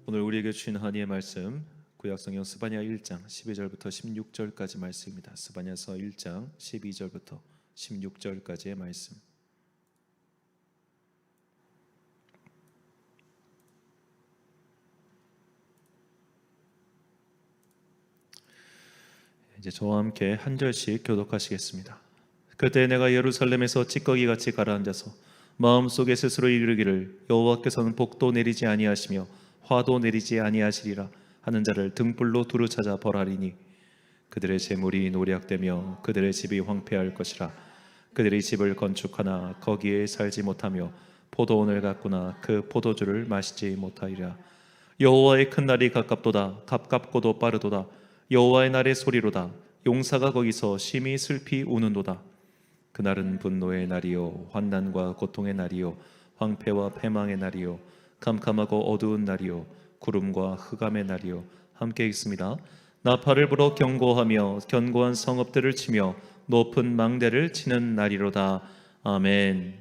오늘 우리에게 주신 하나님의 말씀 구약성경 스바냐 1장 12절부터 16절까지 말씀입니다. 스바냐서 1장 12절부터 16절까지의 말씀. 이제 저와 함께 한 절씩 교독하시겠습니다. 그때 내가 예루살렘에서 찌꺼기같이 가라앉아서 마음속에 스스로 이르기를 여호와께서는 복도 내리지 아니하시며 화도 내리지 아니하시리라 하는 자를 등불로 두루 찾아 벌하리니 그들의 재물이 노략되며 그들의 집이 황폐할 것이라. 그들이 집을 건축하나 거기에 살지 못하며 포도원을 갔구나 그 포도주를 마시지 못하리라. 여호와의 큰 날이 가깝도다. 가깝고도 빠르도다. 여호와의 날의 소리로다. 용사가 거기서 심히 슬피 우는도다. 그날은 분노의 날이요 환난과 고통의 날이요 황폐와 패망의 날이요 캄캄하고 어두운 날이요 구름과 흑암의 날이요 함께 있습니다. 나팔을 불어 경고하며 견고한 성읍들을 치며 높은 망대를 치는 날이로다. 아멘.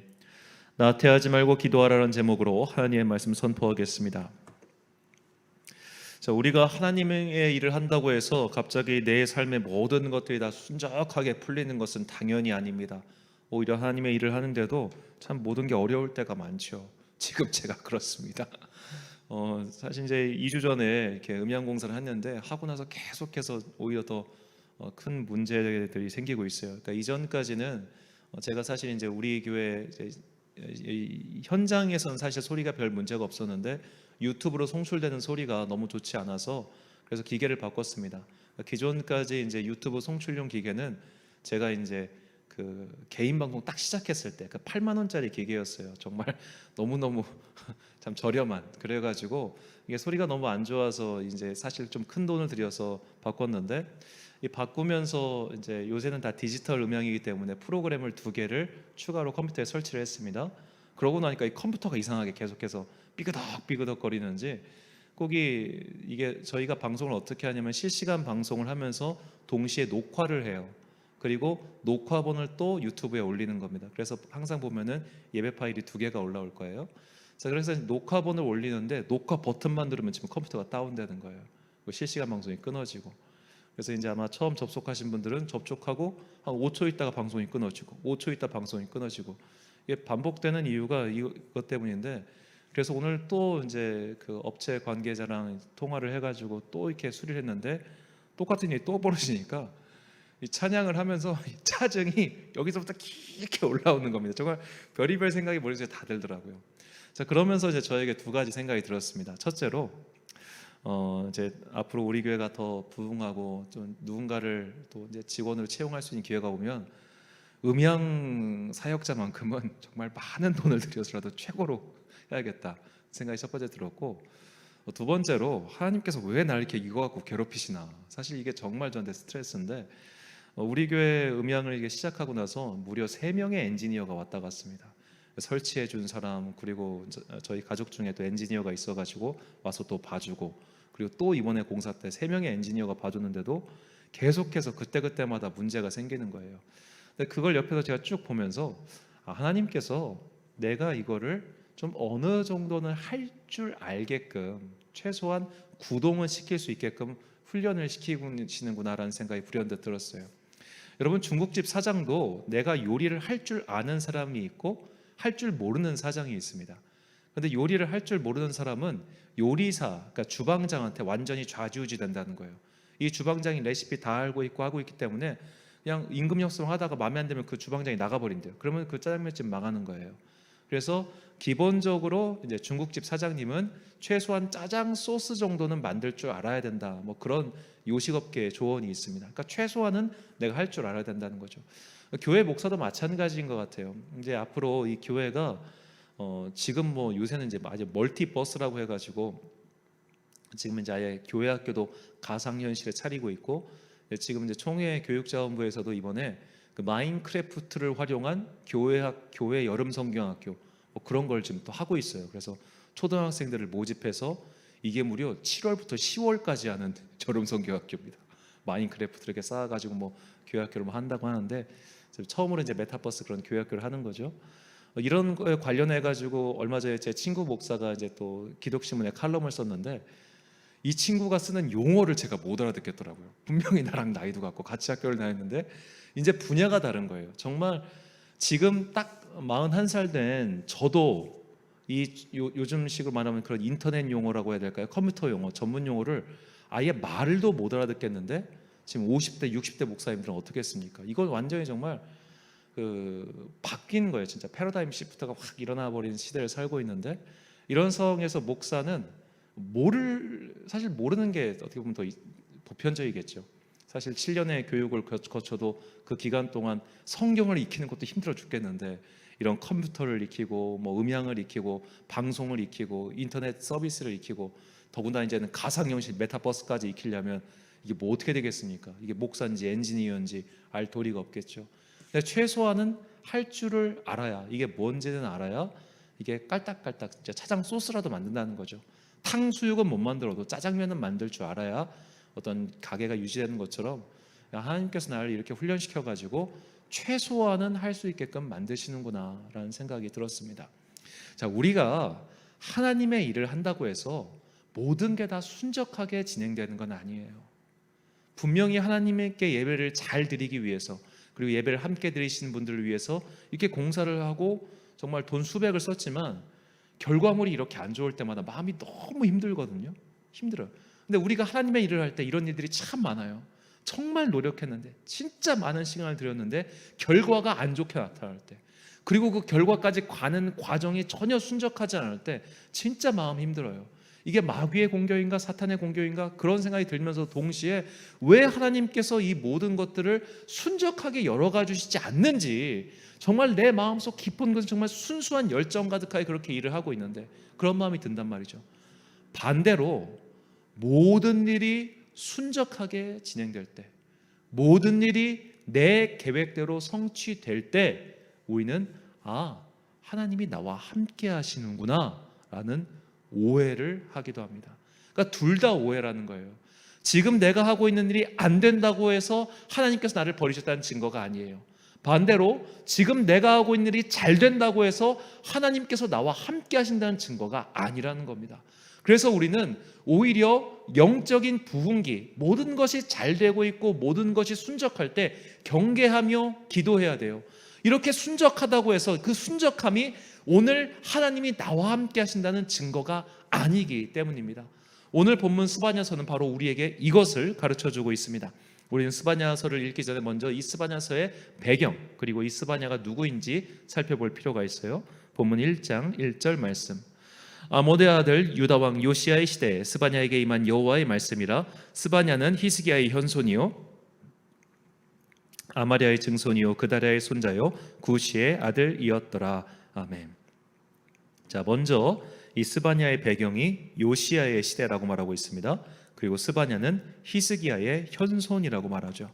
나태하지 말고 기도하라는 제목으로 하나님의 말씀 선포하겠습니다. 자, 우리가 하나님의 일을 한다고 해서 갑자기 내 삶의 모든 것들이 다 순적하게 풀리는 것은 당연히 아닙니다. 오히려 하나님의 일을 하는데도 참 모든 게 어려울 때가 많죠. 지금 제가 그렇습니다. 사실 이제 2주 전에 이렇게 음향 공사를 했는데 하고 나서 계속해서 오히려 더 큰 문제들이 생기고 있어요. 그러니까 이전까지는 제가 사실 이제 우리 교회 현장에서는 사실 소리가 별 문제가 없었는데 유튜브로 송출되는 소리가 너무 좋지 않아서 그래서 기계를 바꿨습니다. 기존까지 이제 유튜브 송출용 기계는 제가 이제 그 개인 방송 딱 시작했을 때 그 8만 원짜리 기계였어요. 정말 너무너무 참 저렴한. 그래가지고 이게 소리가 너무 안 좋아서 이제 사실 좀 큰 돈을 들여서 바꿨는데 이 바꾸면서 이제 요새는 다 디지털 음향이기 때문에 프로그램을 2개를 추가로 컴퓨터에 설치를 했습니다. 그러고 나니까 이 컴퓨터가 이상하게 계속해서 삐그덕 거리는지 이게 저희가 방송을 어떻게 하냐면 실시간 방송을 하면서 동시에 녹화를 해요. 그리고 녹화본을 또 유튜브에 올리는 겁니다. 그래서 항상 보면은 예배 파일이 2개가 올라올 거예요. 자, 그래서 녹화본을 올리는데 녹화 버튼만 누르면 지금 컴퓨터가 다운되는 거예요. 실시간 방송이 끊어지고. 그래서 이제 아마 처음 접속하신 분들은 접촉하고 한 5초 있다가 방송이 끊어지고 5초 있다 방송이 끊어지고 이게 반복되는 이유가 이것 때문인데 그래서 오늘 또 이제 그 업체 관계자랑 통화를 해가지고 또 이렇게 수리를 했는데 똑같은 일이 또 벌어지니까 이 찬양을 하면서 차증이 여기서부터 깊게 올라오는 겁니다. 정말 별의별 생각이 머릿속에 다 들더라고요. 자, 그러면서 이제 저에게 2가지 생각이 들었습니다. 첫째로 이제 앞으로 우리 교회가 더 부흥하고 좀 누군가를 또 이제 직원으로 채용할 수 있는 기회가 오면 음향 사역자만큼은 정말 많은 돈을 들여서라도 최고로 해야겠다 생각이 첫 번째 들었고, 2번째로 하나님께서 왜 날 이렇게 이거 갖고 괴롭히시나. 사실 이게 정말 저한테 스트레스인데 우리 교회 음향을 이게 시작하고 나서 무려 3명의 엔지니어가 왔다 갔습니다. 설치해 준 사람, 그리고 저희 가족 중에 또 엔지니어가 있어가지고 와서 또 봐주고, 그리고 또 이번에 공사 때 3명의 엔지니어가 봐줬는데도 계속해서 그때그때마다 문제가 생기는 거예요. 근데 그걸 옆에서 제가 쭉 보면서 하나님께서 내가 이거를 좀 어느 정도는 할 줄 알게끔 최소한 구동은 시킬 수 있게끔 훈련을 시키시는구나라는 생각이 불현듯 들었어요. 여러분, 중국집 사장도 내가 요리를 할 줄 아는 사람이 있고 할 줄 모르는 사장이 있습니다. 근데 요리를 할 줄 모르는 사람은 요리사, 그러니까 주방장한테 완전히 좌지우지 된다는 거예요. 이 주방장이 레시피 다 알고 있고 하고 있기 때문에 그냥 임금 형성하다가 마음에 안 들면 그 주방장이 나가버린대요. 그러면 그 짜장면집 망하는 거예요. 그래서 기본적으로 이제 중국집 사장님은 최소한 짜장 소스 정도는 만들 줄 알아야 된다. 뭐 그런 요식업계의 조언이 있습니다. 그러니까 최소한은 내가 할 줄 알아야 된다는 거죠. 교회 목사도 마찬가지인 것 같아요. 이제 앞으로 이 교회가 지금 뭐 요새는 이제 아주 멀티버스라고 해가지고 지금 이제 아예 교회 학교도 가상현실에 차리고 있고, 지금 이제 총회 교육자원부에서도 이번에 그 마인크래프트를 활용한 교회 여름 성경학교 뭐 그런 걸 지금 또 하고 있어요. 그래서 초등학생들을 모집해서 이게 무려 7월부터 10월까지 하는 여름 성경학교입니다. 마인크래프트를 이렇게 쌓아가지고 뭐 교회 학교를 뭐 한다고 하는데 처음으로 이제 메타버스 그런 교회 학교를 하는 거죠. 이런 거에 관련해 가지고 얼마 전에 제 친구 목사가 이제 또 기독신문에 칼럼을 썼는데 이 친구가 쓰는 용어를 제가 못 알아듣겠더라고요. 분명히 나랑 나이도 같고 같이 학교를 다녔는데 이제 분야가 다른 거예요. 정말 지금 딱 41살 된 저도 요즘 식으로 말하면 그런 인터넷 용어라고 해야 될까요? 컴퓨터 용어, 전문 용어를 아예 말도 못 알아듣겠는데 지금 50대, 60대 목사님들은 어떻게 했습니까? 이건 완전히 정말 바뀐 거예요. 진짜 패러다임 시프트가 확 일어나 버린 시대를 살고 있는데 이런 상황에서 목사는 사실 모르는 게 어떻게 보면 더 보편적이겠죠. 사실 7년의 교육을 거쳐도 그 기간 동안 성경을 익히는 것도 힘들어 죽겠는데 이런 컴퓨터를 익히고 뭐 음향을 익히고 방송을 익히고 인터넷 서비스를 익히고 더군다나 이제는 가상현실 메타버스까지 익히려면 이게 뭐 어떻게 되겠습니까? 이게 목사인지 엔지니어인지 알 도리가 없겠죠. 근데 최소한은 할 줄을 알아야, 이게 뭔지는 알아야 이게 깔딱깔딱 진짜 차장 소스라도 만든다는 거죠. 탕수육은 못 만들어도 짜장면은 만들 줄 알아야 어떤 가게가 유지되는 것처럼 하나님께서 나를 이렇게 훈련시켜 가지고 최소한은 할 수 있게끔 만드시는구나 라는 생각이 들었습니다. 자, 우리가 하나님의 일을 한다고 해서 모든 게 다 순적하게 진행되는 건 아니에요. 분명히 하나님께 예배를 잘 드리기 위해서, 그리고 예배를 함께 드리시는 분들을 위해서 이렇게 공사를 하고 정말 돈 수백을 썼지만 결과물이 이렇게 안 좋을 때마다 마음이 너무 힘들거든요. 힘들어요. 근데 우리가 하나님의 일을 할 때 이런 일들이 참 많아요. 정말 노력했는데, 진짜 많은 시간을 들였는데 결과가 안 좋게 나타날 때, 그리고 그 결과까지 가는 과정이 전혀 순적하지 않을 때 진짜 마음 힘들어요. 이게 마귀의 공격인가 사탄의 공격인가 그런 생각이 들면서 동시에 왜 하나님께서 이 모든 것들을 순적하게 열어가 주시지 않는지, 정말 내 마음속 깊은 것은 정말 순수한 열정 가득하게 그렇게 일을 하고 있는데 그런 마음이 든단 말이죠. 반대로 모든 일이 순적하게 진행될 때, 모든 일이 내 계획대로 성취될 때 우리는 하나님이 나와 함께 하시는구나 라는 오해를 하기도 합니다. 그러니까 둘 다 오해라는 거예요. 지금 내가 하고 있는 일이 안 된다고 해서 하나님께서 나를 버리셨다는 증거가 아니에요. 반대로 지금 내가 하고 있는 일이 잘 된다고 해서 하나님께서 나와 함께 하신다는 증거가 아니라는 겁니다. 그래서 우리는 오히려 영적인 부흥기, 모든 것이 잘 되고 있고 모든 것이 순적할 때 경계하며 기도해야 돼요. 이렇게 순적하다고 해서 그 순적함이 오늘 하나님이 나와 함께 하신다는 증거가 아니기 때문입니다. 오늘 본문 스바냐서는 바로 우리에게 이것을 가르쳐주고 있습니다. 우리는 스바냐서를 읽기 전에 먼저 이 스바냐서의 배경, 그리고 이 스바냐가 누구인지 살펴볼 필요가 있어요. 본문 1장 1절 말씀. 아모데 아들 유다 왕 요시야의 시대에 스바냐에게 임한 여호와의 말씀이라. 스바냐는 히스기야의 현손이요 아마리아의 증손이요 그다랴의 손자요 구시의 아들이었더라. 아멘. 자, 먼저 이 스바냐의 배경이 요시야의 시대라고 말하고 있습니다. 그리고 스바냐는 히스기야의 현손이라고 말하죠.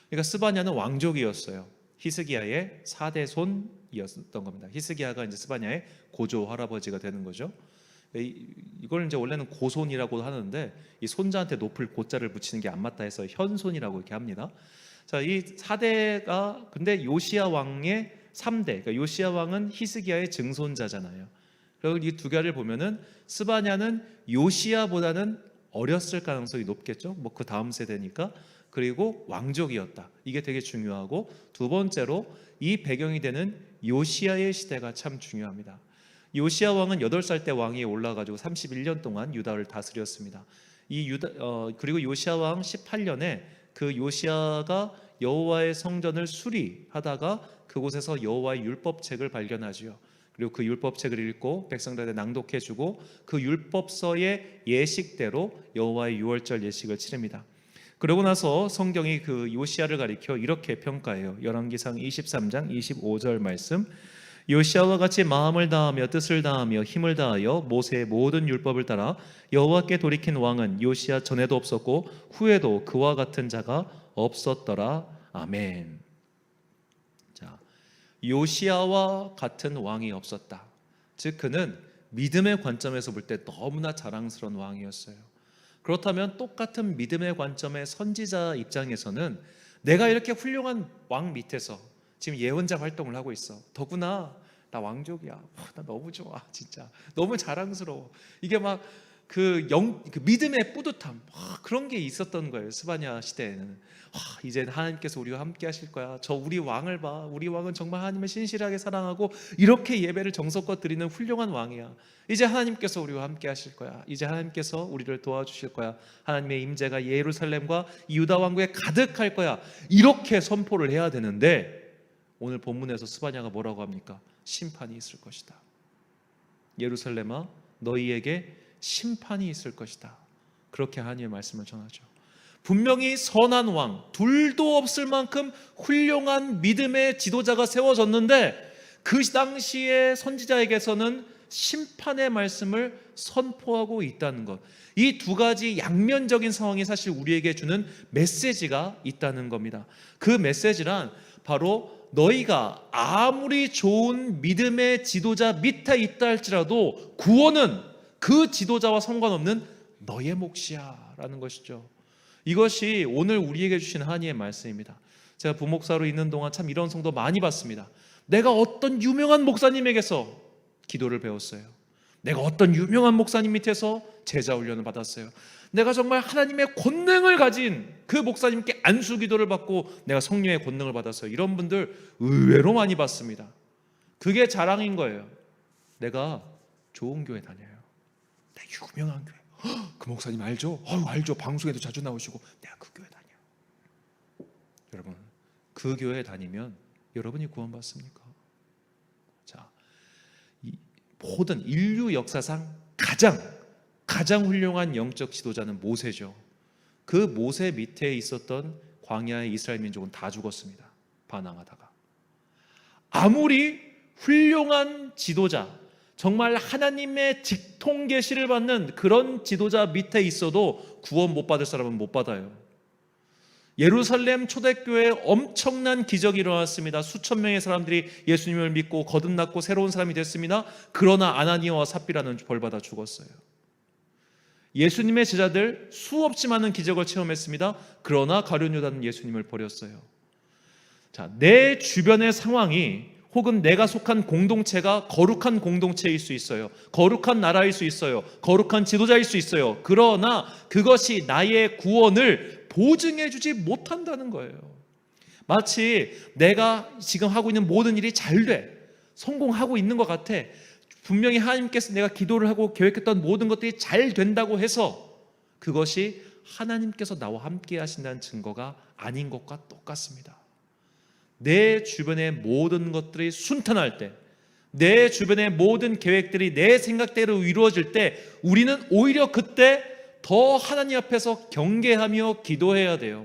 그러니까 스바냐는 왕족이었어요. 히스기야의 4대 손이었던 겁니다. 히스기야가 이제 스바냐의 고조 할아버지가 되는 거죠. 이걸 이제 원래는 고손이라고 하는데 이 손자한테 높을 고자를 붙이는 게 안 맞다 해서 현손이라고 이렇게 합니다. 자, 이 4대가 근데 요시야 왕의 3대, 그러니까 요시야 왕은 히스기야의 증손자잖아요. 그리고 이 두 개를 보면은 스바냐는 요시야보다는 어렸을 가능성이 높겠죠. 뭐 그 다음 세대니까. 그리고 왕족이었다. 이게 되게 중요하고, 두 번째로 이 배경이 되는 요시야의 시대가 참 중요합니다. 요시야 왕은 8살 때 왕위에 올라가지고 31년 동안 유다를 다스렸습니다. 그리고 요시야 왕 18년에 그 요시야가 여호와의 성전을 수리하다가 그곳에서 여호와의 율법책을 발견하지요. 그리고 그 율법책을 읽고 백성들에게 낭독해주고 그 율법서의 예식대로 여호와의 유월절 예식을 치릅니다. 그러고 나서 성경이 그 요시야를 가리켜 이렇게 평가해요. 열왕기상 23장 25절 말씀. 요시야와 같이 마음을 다하며 뜻을 다하며 힘을 다하여 모세의 모든 율법을 따라 여호와께 돌이킨 왕은 요시야 전에도 없었고 후에도 그와 같은 자가 없었더라. 아멘. 자, 요시야와 같은 왕이 없었다. 즉 그는 믿음의 관점에서 볼 때 너무나 자랑스러운 왕이었어요. 그렇다면 똑같은 믿음의 관점의 선지자 입장에서는 내가 이렇게 훌륭한 왕 밑에서 지금 예언자 활동을 하고 있어. 더구나 나 왕족이야. 나 너무 좋아. 진짜 너무 자랑스러워. 이게 막 그 믿음의 뿌듯함, 그런 게 있었던 거예요. 스바냐 시대에는. 이제 하나님께서 우리와 함께 하실 거야. 저 우리 왕을 봐. 우리 왕은 정말 하나님을 신실하게 사랑하고 이렇게 예배를 정성껏 드리는 훌륭한 왕이야. 이제 하나님께서 우리와 함께 하실 거야. 이제 하나님께서 우리를 도와주실 거야. 하나님의 임재가 예루살렘과 유다 왕국에 가득할 거야. 이렇게 선포를 해야 되는데 오늘 본문에서 스바냐가 뭐라고 합니까? 심판이 있을 것이다. 예루살렘아, 너희에게 심판이 있을 것이다. 그렇게 하나님의 말씀을 전하죠. 분명히 선한 왕, 둘도 없을 만큼 훌륭한 믿음의 지도자가 세워졌는데 그 당시의 선지자에게서는 심판의 말씀을 선포하고 있다는 것, 이 두 가지 양면적인 상황이 사실 우리에게 주는 메시지가 있다는 겁니다. 그 메시지란 바로 너희가 아무리 좋은 믿음의 지도자 밑에 있다 할지라도 구원은 그 지도자와 상관없는 너의 몫이야 라는 것이죠. 이것이 오늘 우리에게 주신 하나님의 말씀입니다. 제가 부목사로 있는 동안 참 이런 성도 많이 봤습니다. 내가 어떤 유명한 목사님에게서 기도를 배웠어요. 내가 어떤 유명한 목사님 밑에서 제자 훈련을 받았어요. 내가 정말 하나님의 권능을 가진 그 목사님께 안수 기도를 받고 내가 성령의 권능을 받았어요. 이런 분들 의외로 많이 봤습니다. 그게 자랑인 거예요. 내가 좋은 교회 다녀요. 내가 유명한 교회. 그 목사님 알죠? 알죠. 방송에도 자주 나오시고 내가 그 교회 다녀요. 여러분, 그 교회 다니면 여러분이 구원받습니까? 자, 모든 인류 역사상 가장 훌륭한 영적 지도자는 모세죠. 그 모세 밑에 있었던 광야의 이스라엘 민족은 다 죽었습니다. 반항하다가. 아무리 훌륭한 지도자, 정말 하나님의 직통 계시를 받는 그런 지도자 밑에 있어도 구원 못 받을 사람은 못 받아요. 예루살렘 초대교회에 엄청난 기적이 일어났습니다. 수천 명의 사람들이 예수님을 믿고 거듭났고 새로운 사람이 됐습니다. 그러나 아나니아와 삽비라는 벌받아 죽었어요. 예수님의 제자들 수없이 많은 기적을 체험했습니다. 그러나 가룟 유다는 예수님을 버렸어요. 자, 내 주변의 상황이 혹은 내가 속한 공동체가 거룩한 공동체일 수 있어요. 거룩한 나라일 수 있어요. 거룩한 지도자일 수 있어요. 그러나 그것이 나의 구원을 보증해 주지 못한다는 거예요. 마치 내가 지금 하고 있는 모든 일이 잘 돼, 성공하고 있는 것 같아. 분명히 하나님께서 내가 기도를 하고 계획했던 모든 것들이 잘 된다고 해서 그것이 하나님께서 나와 함께 하신다는 증거가 아닌 것과 똑같습니다. 내 주변의 모든 것들이 순탄할 때, 내 주변의 모든 계획들이 내 생각대로 이루어질 때 우리는 오히려 그때 더 하나님 앞에서 경계하며 기도해야 돼요.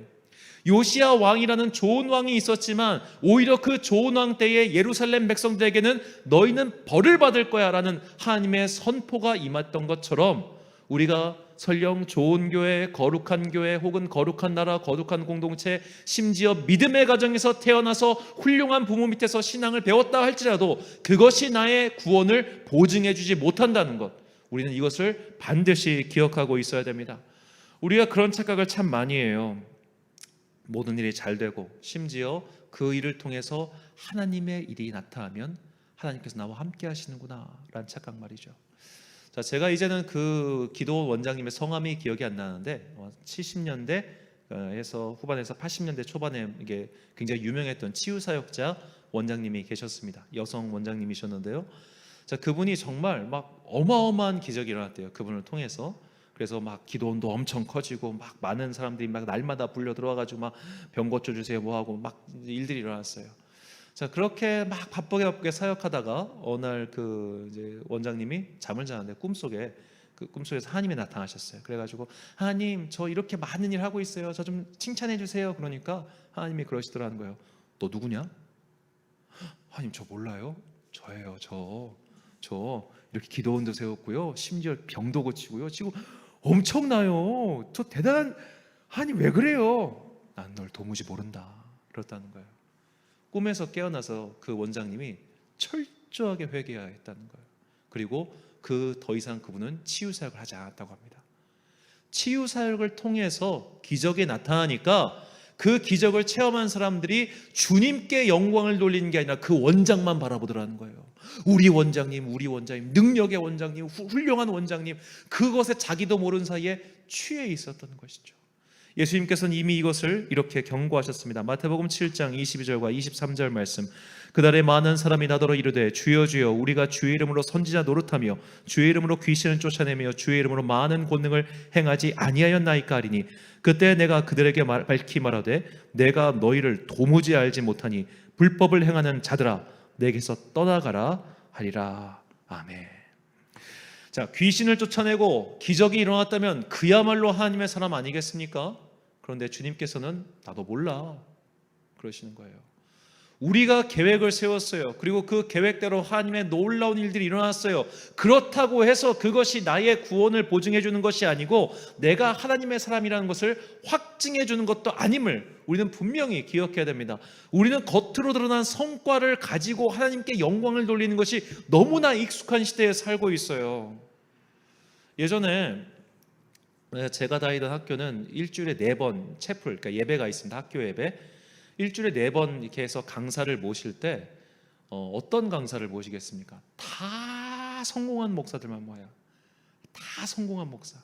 요시야 왕이라는 좋은 왕이 있었지만 오히려 그 좋은 왕 때에 예루살렘 백성들에게는 너희는 벌을 받을 거야 라는 하나님의 선포가 임했던 것처럼 우리가 설령 좋은 교회, 거룩한 교회 혹은 거룩한 나라, 거룩한 공동체, 심지어 믿음의 가정에서 태어나서 훌륭한 부모 밑에서 신앙을 배웠다 할지라도 그것이 나의 구원을 보증해 주지 못한다는 것, 우리는 이것을 반드시 기억하고 있어야 됩니다. 우리가 그런 착각을 참 많이 해요. 모든 일이 잘 되고 심지어 그 일을 통해서 하나님의 일이 나타나면 하나님께서 나와 함께 하시는구나 라는 착각 말이죠. 자, 제가 이제는 그 기도 원장님의 성함이 기억이 안 나는데 70년대에서 후반에서 80년대 초반에 이게 굉장히 유명했던 치유사역자 원장님이 계셨습니다. 여성 원장님이셨는데요. 자, 그분이 정말 막 어마어마한 기적이 일어났대요. 그분을 통해서. 그래서 막 기도원도 엄청 커지고 막 많은 사람들이 막 날마다 불려 들어와가지고 막 병 고쳐주세요 뭐하고 막 일들이 일어났어요. 자, 그렇게 막 바쁘게 사역하다가 어느 날 그 이제 원장님이 잠을 자는데 꿈속에서 하나님이 나타나셨어요. 그래가지고 하나님 저 이렇게 많은 일 하고 있어요. 저 좀 칭찬해 주세요. 그러니까 하나님이 그러시더라는 거예요. 너 누구냐? 하나님 저 몰라요. 저예요. 저 이렇게 기도원도 세웠고요. 심지어 병도 고치고요. 지금 엄청나요. 저 대단한 하나님 왜 그래요? 난 널 도무지 모른다. 그렇다는 거예요. 꿈에서 깨어나서 그 원장님이 철저하게 회개했다는 거예요. 그리고 더 이상 그분은 치유사역을 하지 않았다고 합니다. 치유사역을 통해서 기적이 나타나니까 그 기적을 체험한 사람들이 주님께 영광을 돌리는 게 아니라 그 원장만 바라보더라는 거예요. 우리 원장님, 능력의 원장님, 훌륭한 원장님, 그것에 자기도 모르는 사이에 취해 있었던 것이죠. 예수님께서는 이미 이것을 이렇게 경고하셨습니다. 마태복음 7장 22절과 23절 말씀. 그날에 많은 사람이 나더러 이르되 주여 주여 우리가 주의 이름으로 선지자 노릇하며 주의 이름으로 귀신을 쫓아내며 주의 이름으로 많은 권능을 행하지 아니하였나이까 하리니 그때 내가 그들에게 밝히 말하되 내가 너희를 도무지 알지 못하니 불법을 행하는 자들아 내게서 떠나가라 하리라. 아멘. 자, 귀신을 쫓아내고 기적이 일어났다면 그야말로 하나님의 사람 아니겠습니까? 그런데 주님께서는 나도 몰라 그러시는 거예요. 우리가 계획을 세웠어요. 그리고 그 계획대로 하나님의 놀라운 일들이 일어났어요. 그렇다고 해서 그것이 나의 구원을 보증해 주는 것이 아니고 내가 하나님의 사람이라는 것을 확증해 주는 것도 아님을 우리는 분명히 기억해야 됩니다. 우리는 겉으로 드러난 성과를 가지고 하나님께 영광을 돌리는 것이 너무나 익숙한 시대에 살고 있어요. 예전에 제가 다니던 학교는 일주일에 4번 채플, 그러니까 예배가 있습니다. 학교 예배. 일주일에 4번 이렇게 해서 강사를 모실 때 어떤 강사를 모시겠습니까? 다 성공한 목사들만 모여요. 다 성공한 목사.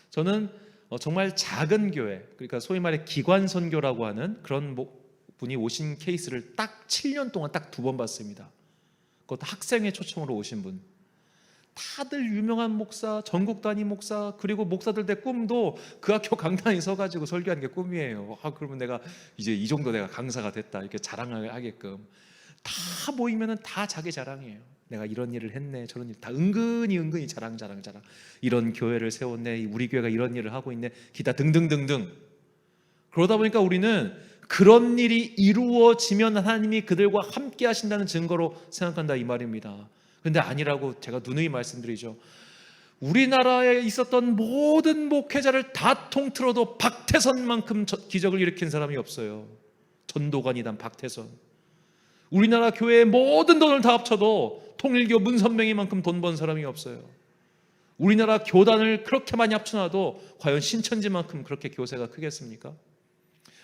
저는 정말 작은 교회, 그러니까 소위 말해 기관 선교라고 하는 그런 분이 오신 케이스를 딱 7년 동안 딱 2번 봤습니다. 그것도 학생회 초청으로 오신 분. 다들 유명한 목사, 전국 단위 목사, 그리고 목사들의 꿈도 그 학교 강단에 서가지고 설교하는 게 꿈이에요. 그러면 내가 이제 이 정도 내가 강사가 됐다 이렇게 자랑을 하게끔. 다 모이면은 다 자기 자랑이에요. 내가 이런 일을 했네, 저런 일, 다 은근히 자랑. 이런 교회를 세웠네, 우리 교회가 이런 일을 하고 있네, 기타 등등등등. 그러다 보니까 우리는 그런 일이 이루어지면 하나님이 그들과 함께 하신다는 증거로 생각한다 이 말입니다. 근데 아니라고 제가 누누이 말씀드리죠. 우리나라에 있었던 모든 목회자를 다 통틀어도 박태선만큼 기적을 일으킨 사람이 없어요. 전도관이단 박태선. 우리나라 교회의 모든 돈을 다 합쳐도 통일교 문선명이만큼 돈 번 사람이 없어요. 우리나라 교단을 그렇게 많이 합쳐놔도 과연 신천지만큼 그렇게 교세가 크겠습니까?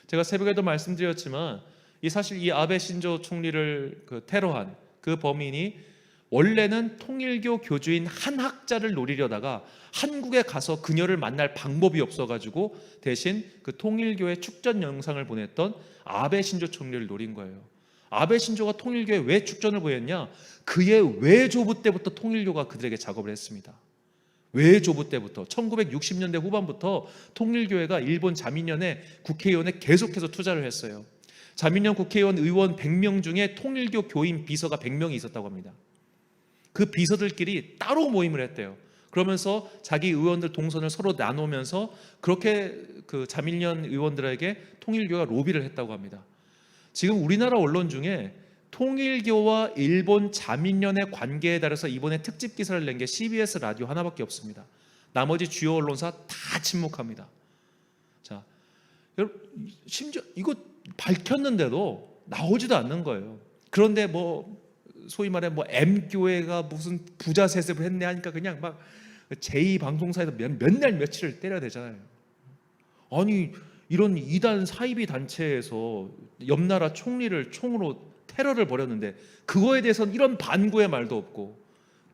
제가 새벽에도 말씀드렸지만 사실 이 아베 신조 총리를 테러한 그 범인이 원래는 통일교 교주인 한 학자를 노리려다가 한국에 가서 그녀를 만날 방법이 없어가지고 대신 그 통일교의 축전 영상을 보냈던 아베 신조 총리를 노린 거예요. 아베 신조가 통일교에 왜 축전을 보였냐? 그의 외조부 때부터 통일교가 그들에게 작업을 했습니다. 외조부 때부터 1960년대 후반부터 통일교회가 일본 자민련의 국회의원에 계속해서 투자를 했어요. 자민련 국회의원 의원 100명 중에 통일교 교인 비서가 100명이 있었다고 합니다. 그 비서들끼리 따로 모임을 했대요. 그러면서 자기 의원들 동선을 서로 나누면서 그렇게 그 자민련 의원들에게 통일교가 로비를 했다고 합니다. 지금 우리나라 언론 중에 통일교와 일본 자민련의 관계에 따라서 이번에 특집 기사를 낸 게 CBS 라디오 하나밖에 없습니다. 나머지 주요 언론사 다 침묵합니다. 자, 여러분 심지어 이거 밝혔는데도 나오지도 않는 거예요. 그런데 소위 말해 M교회가 무슨 부자 세습을 했네 하니까 그냥 막 제2방송사에서 몇 날 며칠을 때려야 되잖아요. 아니 이런 이단 사이비 단체에서 옆나라 총리를 총으로 테러를 벌였는데 그거에 대해서는 이런 반구의 말도 없고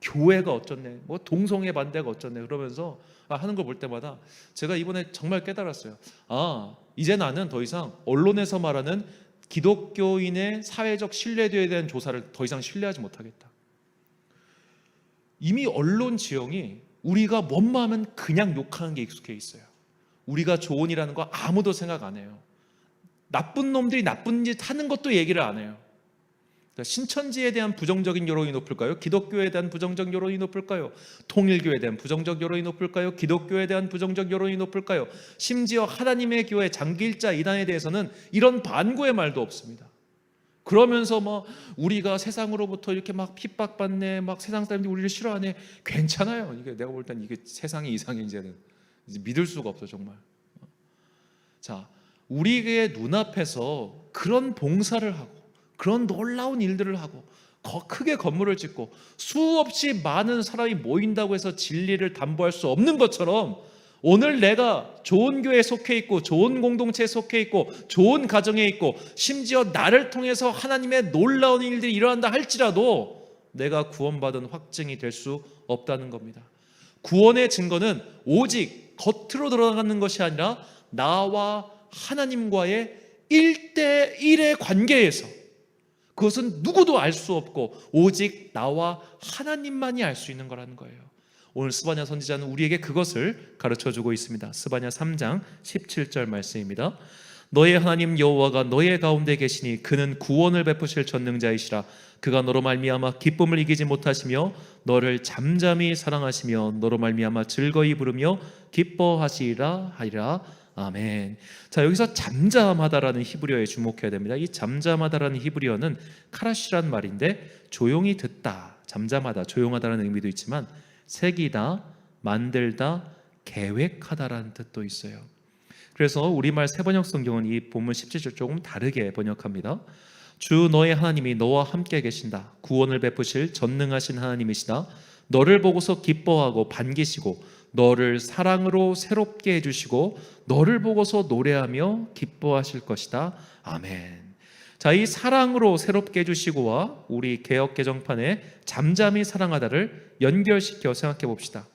교회가 어쩌네, 동성애 반대가 어쩌네 그러면서 하는 걸 볼 때마다 제가 이번에 정말 깨달았어요. 이제 나는 더 이상 언론에서 말하는 기독교인의 사회적 신뢰도에 대한 조사를 더 이상 신뢰하지 못하겠다. 이미 언론 지형이 우리가 뭔가 하면 그냥 욕하는 게 익숙해 있어요. 우리가 좋은 일하는 거 아무도 생각 안 해요. 나쁜 놈들이 나쁜 짓 하는 것도 얘기를 안 해요. 그러니까 신천지에 대한 부정적인 여론이 높을까요? 기독교에 대한 부정적 여론이 높을까요? 통일교에 대한 부정적 여론이 높을까요? 기독교에 대한 부정적 여론이 높을까요? 심지어 하나님의 교회 장기일자 이단에 대해서는 이런 반구의 말도 없습니다. 그러면서 우리가 세상으로부터 이렇게 막 핍박받네, 막 세상 사람들이 우리를 싫어하네. 괜찮아요. 이게 내가 볼 땐 이게 세상이 이상해 이제는 이제 믿을 수가 없어 정말. 자, 우리의 눈앞에서 그런 봉사를 하고 그런 놀라운 일들을 하고 크게 건물을 짓고 수없이 많은 사람이 모인다고 해서 진리를 담보할 수 없는 것처럼 오늘 내가 좋은 교회에 속해 있고 좋은 공동체에 속해 있고 좋은 가정에 있고 심지어 나를 통해서 하나님의 놀라운 일들이 일어난다 할지라도 내가 구원받은 확증이 될 수 없다는 겁니다. 구원의 증거는 오직 겉으로 드러나는 것이 아니라 나와 하나님과의 1대1의 관계에서, 그것은 누구도 알 수 없고 오직 나와 하나님만이 알 수 있는 거라는 거예요. 오늘 스바냐 선지자는 우리에게 그것을 가르쳐주고 있습니다. 스바냐 3장 17절 말씀입니다. 너의 하나님 여호와가 너의 가운데 계시니 그는 구원을 베푸실 전능자이시라. 그가 너로 말미암아 기쁨을 이기지 못하시며 너를 잠잠히 사랑하시며 너로 말미암아 즐거이 부르며 기뻐하시리라 하리라. 아멘. 자, 여기서 잠잠하다라는 히브리어에 주목해야 됩니다. 이 잠잠하다라는 히브리어는 카라시란 말인데 조용히 듣다, 잠잠하다, 조용하다라는 의미도 있지만 새기다, 만들다, 계획하다라는 뜻도 있어요. 그래서 우리말 새번역 성경은 이 본문 17절 조금 다르게 번역합니다. 주 너의 하나님이 너와 함께 계신다. 구원을 베푸실 전능하신 하나님이시다. 너를 보고서 기뻐하고 반기시고 너를 사랑으로 새롭게 해주시고 너를 보고서 노래하며 기뻐하실 것이다. 아멘. 자, 이 사랑으로 새롭게 해주시고와 우리 개역 개정판에 잠잠히 사랑하다를 연결시켜 생각해 봅시다.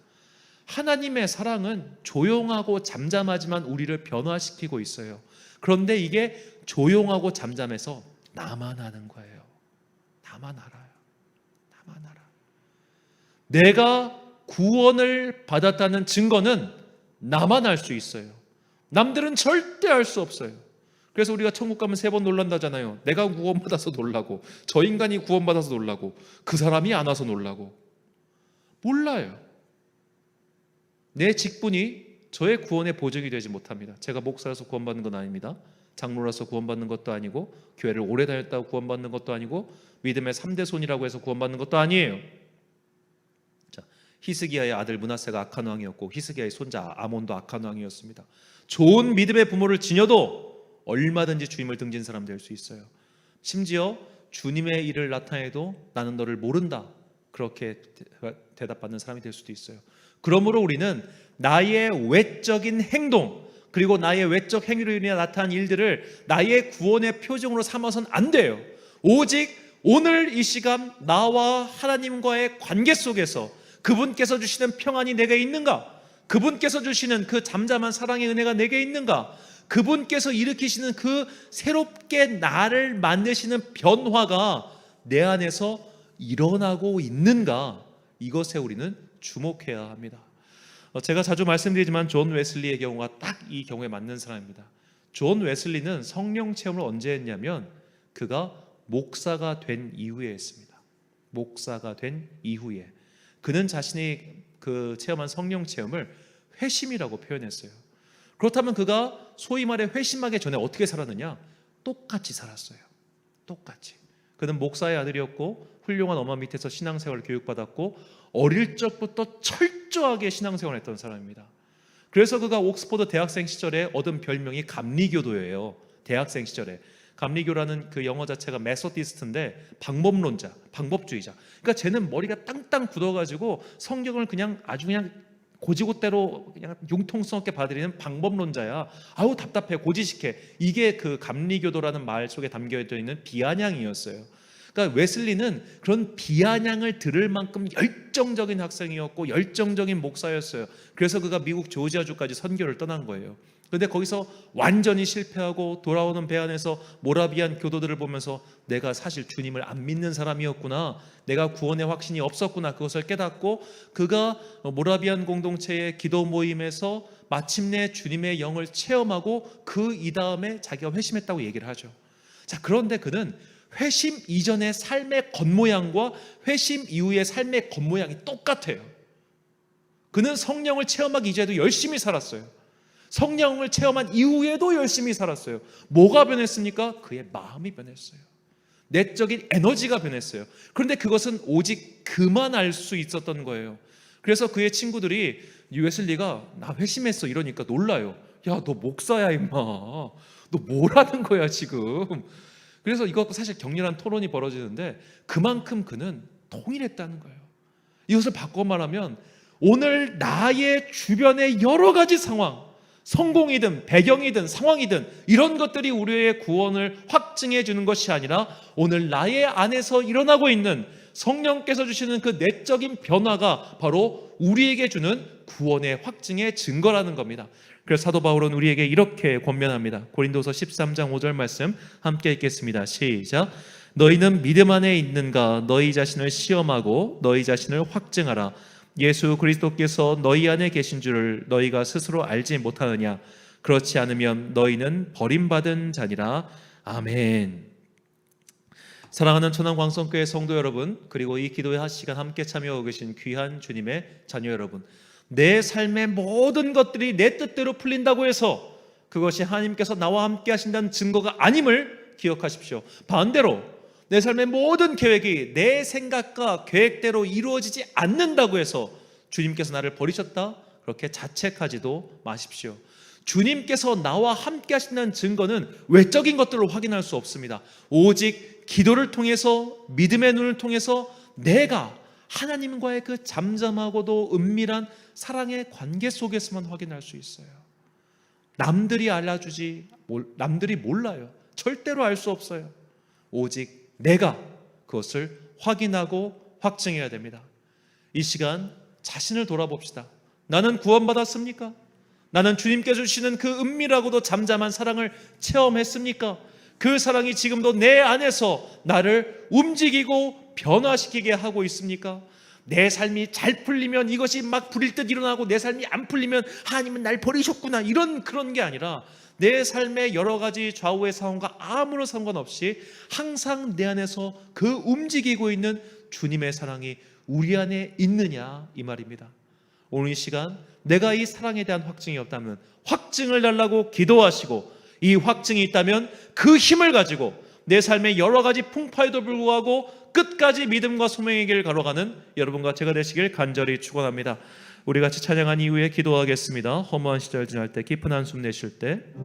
하나님의 사랑은 조용하고 잠잠하지만 우리를 변화시키고 있어요. 그런데 이게 조용하고 잠잠해서 나만 아는 거예요. 나만 알아요. 나만 알아. 내가 구원을 받았다는 증거는 나만 알 수 있어요. 남들은 절대 알 수 없어요. 그래서 우리가 천국 가면 3번 놀란다잖아요. 내가 구원받아서 놀라고, 저 인간이 구원받아서 놀라고, 그 사람이 안 와서 놀라고. 몰라요. 내 직분이 저의 구원의 보증이 되지 못합니다. 제가 목사라서 구원받는 건 아닙니다. 장로라서 구원받는 것도 아니고, 교회를 오래 다녔다고 구원받는 것도 아니고, 믿음의 3대 손이라고 해서 구원받는 것도 아니에요. 자, 히스기야의 아들 므낫세가 악한 왕이었고 히스기야의 손자 아몬도 악한 왕이었습니다. 좋은 믿음의 부모를 지녀도 얼마든지 주님을 등진 사람 될 수 있어요. 심지어 주님의 일을 나타내도 나는 너를 모른다, 그렇게 대답받는 사람이 될 수도 있어요. 그러므로 우리는 나의 외적인 행동 그리고 나의 외적 행위로 인해 나타난 일들을 나의 구원의 표징으로 삼아서는 안 돼요. 오직 오늘 이 시간 나와 하나님과의 관계 속에서 그분께서 주시는 평안이 내게 있는가? 그분께서 주시는 그 잠잠한 사랑의 은혜가 내게 있는가? 그분께서 일으키시는 그 새롭게 나를 만드시는 변화가 내 안에서 일어나고 있는가? 이것에 우리는 주목해야 합니다. 제가 자주 말씀드리지만 존 웨슬리의 경우가 딱 이 경우에 맞는 사람입니다. 존 웨슬리는 성령 체험을 언제 했냐면 그가 목사가 된 이후에 했습니다. 목사가 된 이후에 그는 자신이 그 체험한 성령 체험을 회심이라고 표현했어요. 그렇다면 그가 소위 말해 회심하기 전에 어떻게 살았느냐? 똑같이 살았어요. 똑같이. 그는 목사의 아들이었고 훌륭한 엄마 밑에서 신앙생활을 교육받았고 어릴 적부터 철저하게 신앙생활을 했던 사람입니다. 그래서 그가 옥스퍼드 대학생 시절에 얻은 별명이 감리교도예요. 대학생 시절에. 감리교라는 그 영어 자체가 메소디스트인데 방법론자, 방법주의자. 그러니까 쟤는 머리가 땅땅 굳어가지고 성경을 그냥 아주 그냥 고지고대로 그냥 융통성 없게 받아들이는 방법론자야. 아우 답답해, 고지식해. 이게 그 감리교도라는 말 속에 담겨 있는 비아냥이었어요. 그러니까 웨슬리는 그런 비아냥을 들을 만큼 열정적인 학생이었고 열정적인 목사였어요. 그래서 그가 미국 조지아주까지 선교를 떠난 거예요. 그런데 거기서 완전히 실패하고 돌아오는 배 안에서 모라비안 교도들을 보면서 내가 사실 주님을 안 믿는 사람이었구나, 내가 구원의 확신이 없었구나, 그것을 깨닫고 그가 모라비안 공동체의 기도 모임에서 마침내 주님의 영을 체험하고 그 이다음에 자기가 회심했다고 얘기를 하죠. 자, 그런데 그는 회심 이전의 삶의 겉모양과 회심 이후의 삶의 겉모양이 똑같아요. 그는 성령을 체험하기 이전에도 열심히 살았어요. 성령을 체험한 이후에도 열심히 살았어요. 뭐가 변했습니까? 그의 마음이 변했어요. 내적인 에너지가 변했어요. 그런데 그것은 오직 그만 알 수 있었던 거예요. 그래서 그의 친구들이 웨슬리가 나 회심했어 이러니까 놀라요. 야, 너 목사야 임마, 너 뭐라는 거야 지금. 그래서 이거 사실 격렬한 토론이 벌어지는데 그만큼 그는 통일했다는 거예요. 이것을 바꿔 말하면 오늘 나의 주변의 여러 가지 상황, 성공이든 배경이든 상황이든 이런 것들이 우리의 구원을 확증해 주는 것이 아니라 오늘 나의 안에서 일어나고 있는 성령께서 주시는 그 내적인 변화가 바로 우리에게 주는 구원의 확증의 증거라는 겁니다. 그래서 사도 바울은 우리에게 이렇게 권면합니다. 고린도서 13장 5절 말씀 함께 읽겠습니다. 시작. 너희는 믿음 안에 있는가? 너희 자신을 시험하고 너희 자신을 확증하라. 예수 그리스도께서 너희 안에 계신 줄을 너희가 스스로 알지 못하느냐? 그렇지 않으면 너희는 버림받은 자니라. 아멘. 사랑하는 천안광성교회 성도 여러분, 그리고 이 기도의 시간 함께 참여하고 계신 귀한 주님의 자녀 여러분, 내 삶의 모든 것들이 내 뜻대로 풀린다고 해서 그것이 하나님께서 나와 함께 하신다는 증거가 아님을 기억하십시오. 반대로 내 삶의 모든 계획이 내 생각과 계획대로 이루어지지 않는다고 해서 주님께서 나를 버리셨다, 그렇게 자책하지도 마십시오. 주님께서 나와 함께 하신다는 증거는 외적인 것들로 확인할 수 없습니다. 오직 기도를 통해서, 믿음의 눈을 통해서 내가 하나님과의 그 잠잠하고도 은밀한 사랑의 관계 속에서만 확인할 수 있어요. 남들이 알아주지, 남들이 몰라요. 절대로 알 수 없어요. 오직 내가 그것을 확인하고 확증해야 됩니다. 이 시간 자신을 돌아봅시다. 나는 구원받았습니까? 나는 주님께서 주시는 그 은밀하고도 잠잠한 사랑을 체험했습니까? 그 사랑이 지금도 내 안에서 나를 움직이고 변화시키게 하고 있습니까? 내 삶이 잘 풀리면 이것이 막 불일 듯 일어나고 내 삶이 안 풀리면 하나님은 날 버리셨구나, 그런 게 아니라 내 삶의 여러 가지 좌우의 상황과 아무런 상관없이 항상 내 안에서 그 움직이고 있는 주님의 사랑이 우리 안에 있느냐, 이 말입니다. 오늘 이 시간 내가 이 사랑에 대한 확증이 없다면 확증을 달라고 기도하시고, 이 확증이 있다면 그 힘을 가지고 내 삶의 여러 가지 풍파에도 불구하고 끝까지 믿음과 소명의 길을 걸어가는 여러분과 제가 되시길 간절히 축원합니다. 우리 같이 찬양한 이후에 기도하겠습니다. 허무한 시절 지날 때, 깊은 한숨 내쉴 때